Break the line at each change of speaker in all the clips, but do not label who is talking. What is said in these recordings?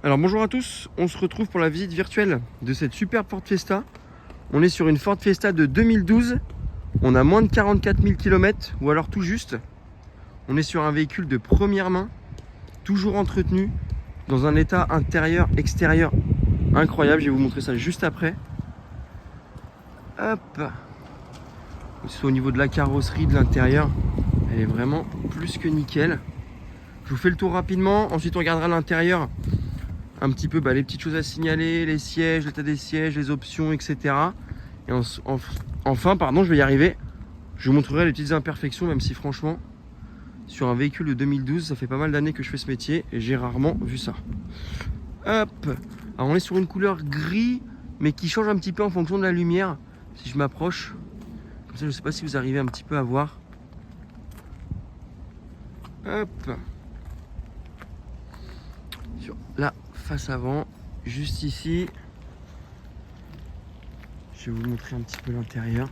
Alors bonjour à tous, on se retrouve pour la visite virtuelle de cette superbe Ford Fiesta. On est sur une Ford Fiesta de 2012, on a moins de 44 000 km ou alors tout juste. On est sur un véhicule de première main, toujours entretenu, dans un état intérieur, extérieur incroyable. Je vais vous montrer ça juste après. Hop, au niveau de la carrosserie, de l'intérieur, elle est vraiment plus que nickel. Je vous fais le tour rapidement, ensuite on regardera l'intérieur. Un petit peu les petites choses à signaler, les sièges, l'état des sièges, les options, etc. Et enfin, je vais y arriver. Je vous montrerai les petites imperfections, même si franchement, sur un véhicule de 2012, ça fait pas mal d'années que je fais ce métier et j'ai rarement vu ça. Hop. Alors on est sur une couleur gris, mais qui change un petit peu en fonction de la lumière. Si je m'approche, comme ça, je ne sais pas si vous arrivez un petit peu à voir. Hop. Sur la face avant, juste ici, je vais vous montrer un petit peu l'intérieur.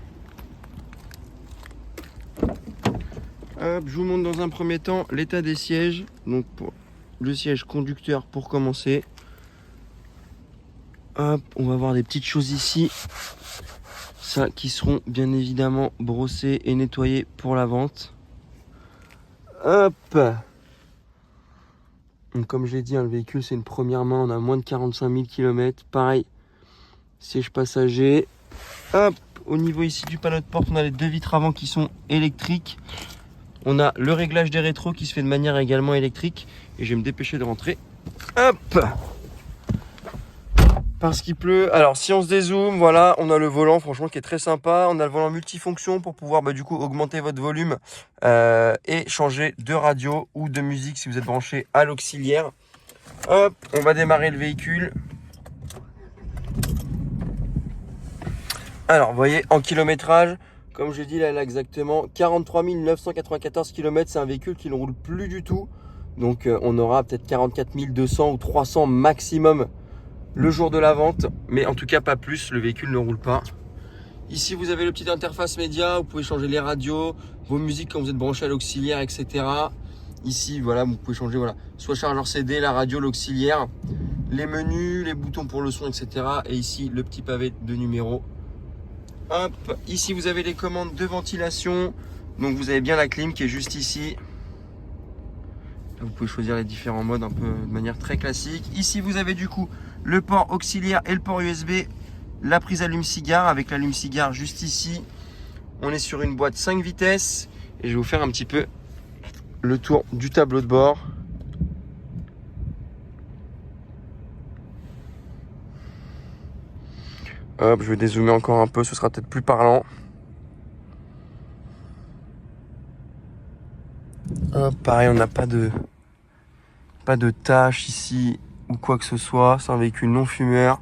Hop, je vous montre dans un premier temps l'état des sièges. Donc pour le siège conducteur pour commencer. Hop, on va voir des petites choses ici. Ça qui seront bien évidemment brossées et nettoyées pour la vente. Hop. Donc comme je l'ai dit, le véhicule c'est une première main, on a moins de 45 000 km. Pareil, siège passager. Hop, au niveau ici du panneau de porte, on a les deux vitres avant qui sont électriques. On a le réglage des rétros qui se fait de manière également électrique. Et je vais me dépêcher de rentrer. Hop, parce qu'il pleut. Alors si on se dézoome, voilà, on a le volant franchement qui est très sympa. On a le volant multifonction pour pouvoir du coup augmenter votre volume et changer de radio ou de musique si vous êtes branché à l'auxiliaire. Hop, on va démarrer le véhicule. Alors vous voyez en kilométrage, comme je dis là, elle a exactement 43 994 km. C'est un véhicule qui ne roule plus du tout. Donc on aura peut-être 44 200 ou 300 maximum le jour de la vente, mais en tout cas pas plus, le véhicule ne roule pas. Ici vous avez le petit interface média, vous pouvez changer les radios, vos musiques quand vous êtes branché à l'auxiliaire, etc. Ici voilà, vous pouvez changer soit chargeur CD, la radio, l'auxiliaire, les menus, les boutons pour le son, etc. Et ici le petit pavé de numéro. Hop, ici vous avez les commandes de ventilation, donc vous avez bien la clim qui est juste ici. Là, vous pouvez choisir les différents modes un peu de manière très classique. Ici vous avez du coup le port auxiliaire et le port USB, la prise allume-cigare avec l'allume-cigare juste ici. On est sur une boîte 5 vitesses et je vais vous faire un petit peu le tour du tableau de bord. Hop, je vais dézoomer encore un peu, ce sera peut-être plus parlant. Hop, pareil, on n'a pas de tâches ici ou quoi que ce soit. C'est un véhicule non fumeur.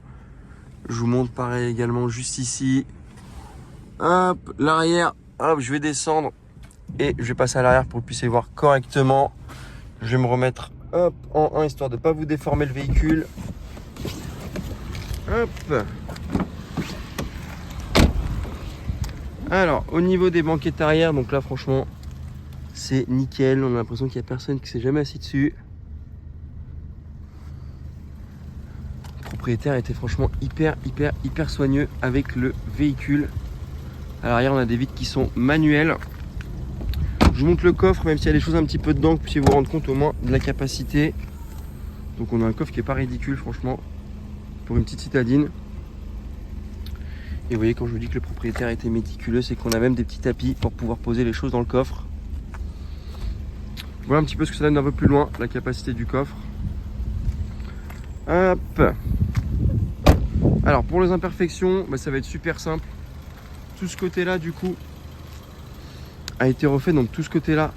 Je vous montre pareil également juste ici. Hop, l'arrière. Hop, je vais descendre et je vais passer à l'arrière pour que vous puissiez voir correctement. Je vais me remettre hop en 1 histoire de ne pas vous déformer le véhicule. Hop. Alors, au niveau des banquettes arrière, donc là franchement, c'est nickel. On a l'impression qu'il n'y a personne qui s'est jamais assis dessus. Le propriétaire était franchement hyper soigneux avec le véhicule. À l'arrière, on a des vitres qui sont manuelles. Je vous montre le coffre, même s'il y a des choses un petit peu dedans, que vous puissiez vous rendre compte au moins de la capacité. Donc on a un coffre qui est pas ridicule franchement, pour une petite citadine. Et vous voyez, quand je vous dis que le propriétaire était méticuleux, c'est qu'on a même des petits tapis pour pouvoir poser les choses dans le coffre. Voilà un petit peu ce que ça donne un peu plus loin, la capacité du coffre. Hop. Alors pour les imperfections, ça va être super simple. Tout ce côté-là du coup a été refait, donc tout ce côté-là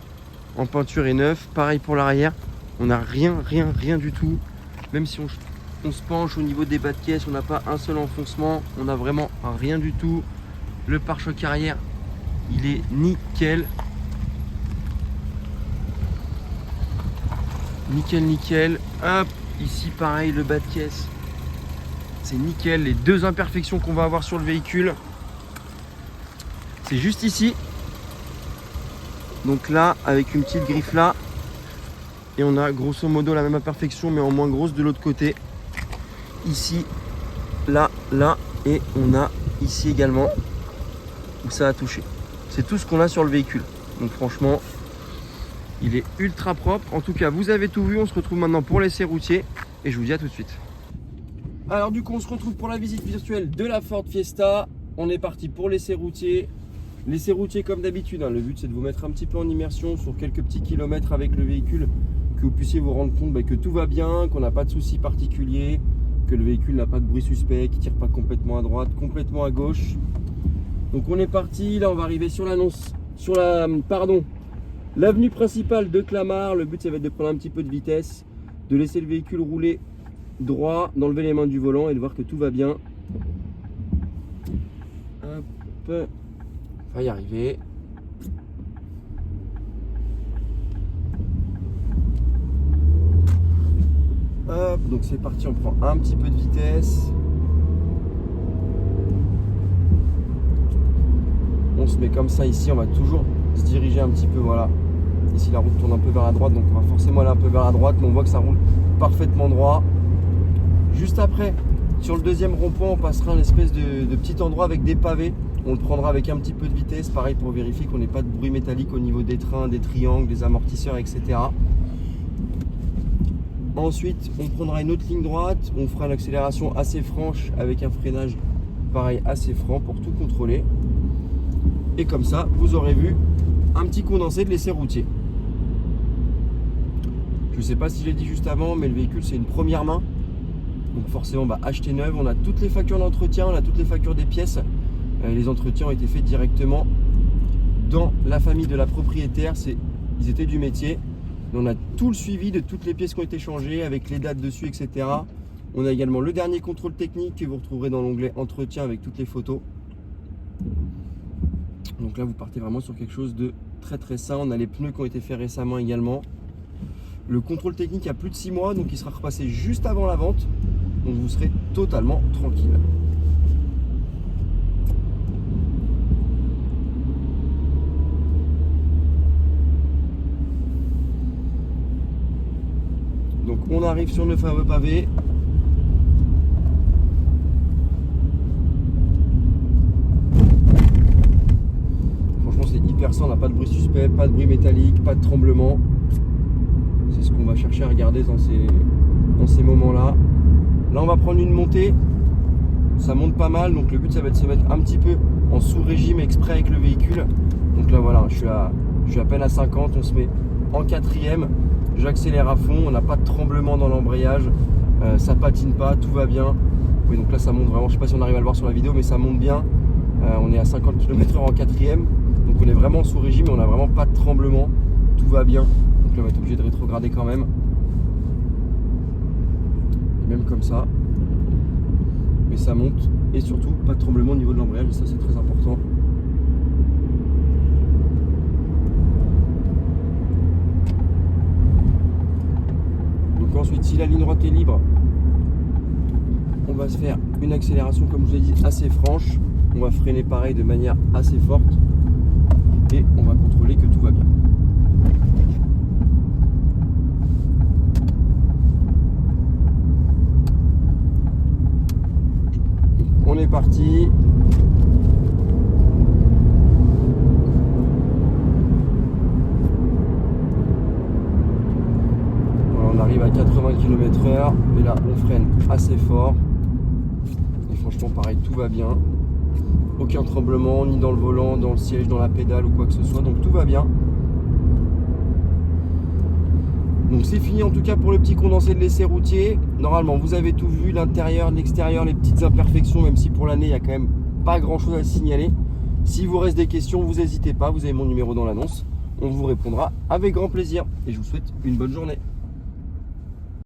en peinture est neuf. Pareil pour l'arrière, on n'a rien du tout. Même si on se penche au niveau des bas de caisse, on n'a pas un seul enfoncement, on n'a vraiment rien du tout. Le pare-choc arrière, il est nickel. Nickel. Hop, ici pareil, le bas de caisse, c'est nickel. Les deux imperfections qu'on va avoir sur le véhicule, c'est juste ici. Donc là, avec une petite griffe là, Et on a grosso modo la même imperfection mais en moins grosse de l'autre côté. Ici, là, là et on a ici également où ça a touché. C'est tout ce qu'on a sur le véhicule. Donc franchement, il est ultra propre. En tout cas, vous avez tout vu. On se retrouve maintenant pour l'essai routier et je vous dis à tout de suite. Alors du coup, on se retrouve pour la visite virtuelle de la Ford Fiesta. On est parti pour l'essai routier. L'essai routier comme d'habitude, hein, le but c'est de vous mettre un petit peu en immersion sur quelques petits kilomètres avec le véhicule, que vous puissiez vous rendre compte que tout va bien, qu'on n'a pas de soucis particuliers, que le véhicule n'a pas de bruit suspect, qu'il ne tire pas complètement à droite, complètement à gauche. Donc on est parti, là on va arriver sur l'annonce, sur l'avenue principale de Clamart. Le but ça va être de prendre un petit peu de vitesse, de laisser le véhicule rouler droit, d'enlever les mains du volant et de voir que tout va bien. Hop. On va y arriver. Hop, donc c'est parti, on prend un petit peu de vitesse. On se met comme ça ici, on va toujours se diriger un petit peu, voilà. Ici la route tourne un peu vers la droite, donc on va forcément aller un peu vers la droite, mais on voit que ça roule parfaitement droit. Juste après, sur le deuxième rond-point, on passera un espèce de petit endroit avec des pavés. On le prendra avec un petit peu de vitesse, pareil pour vérifier qu'on n'ait pas de bruit métallique au niveau des trains, des triangles, des amortisseurs, etc. Ensuite, on prendra une autre ligne droite, on fera une accélération assez franche avec un freinage pareil assez franc pour tout contrôler. Et comme ça, vous aurez vu un petit condensé de l'essai routier. Je ne sais pas si je l'ai dit juste avant, mais le véhicule c'est une première main. Donc forcément, acheter neuve, on a toutes les factures d'entretien, on a toutes les factures des pièces. Les entretiens ont été faits directement dans la famille de la propriétaire, ils étaient du métier. On a tout le suivi de toutes les pièces qui ont été changées avec les dates dessus, etc. On a également le dernier contrôle technique que vous retrouverez dans l'onglet entretien avec toutes les photos. Donc là vous partez vraiment sur quelque chose de très très sain. On a les pneus qui ont été faits récemment également. Le contrôle technique a plus de 6 mois, donc il sera repassé juste avant la vente. Donc vous serez totalement tranquille. Donc on arrive sur le fameux pavé. Franchement c'est hyper sain, on n'a pas de bruit suspect, pas de bruit métallique, pas de tremblement. C'est ce qu'on va chercher à regarder dans ces moments-là. Là on va prendre une montée. Ça monte pas mal, donc le but ça va être de se mettre un petit peu en sous-régime exprès avec le véhicule. Donc là voilà, je suis à peine à 50, on se met en quatrième. J'accélère à fond, on n'a pas de tremblement dans l'embrayage, ça patine pas, tout va bien. Oui, donc là ça monte vraiment, je sais pas si on arrive à le voir sur la vidéo, mais ça monte bien. On est à 50 km/h en quatrième, donc on est vraiment sous régime et on n'a vraiment pas de tremblement, tout va bien. Donc là on va être obligé de rétrograder quand même. Et même comme ça, mais ça monte et surtout pas de tremblement au niveau de l'embrayage, et ça c'est très important. Ensuite, si la ligne droite est libre, on va se faire une accélération, comme je vous ai dit, assez franche. On va freiner pareil de manière assez forte et on va contrôler que tout va bien. On est parti. On arrive à 80 km/h et là on freine assez fort et franchement pareil, tout va bien, aucun tremblement ni dans le volant, dans le siège, dans la pédale ou quoi que ce soit, donc tout va bien. Donc c'est fini en tout cas pour le petit condensé de l'essai routier. Normalement vous avez tout vu, l'intérieur, l'extérieur, les petites imperfections, même si pour l'année il n'y a quand même pas grand chose à signaler. Si vous reste des questions, vous n'hésitez pas, vous avez mon numéro dans l'annonce, on vous répondra avec grand plaisir et je vous souhaite une bonne journée.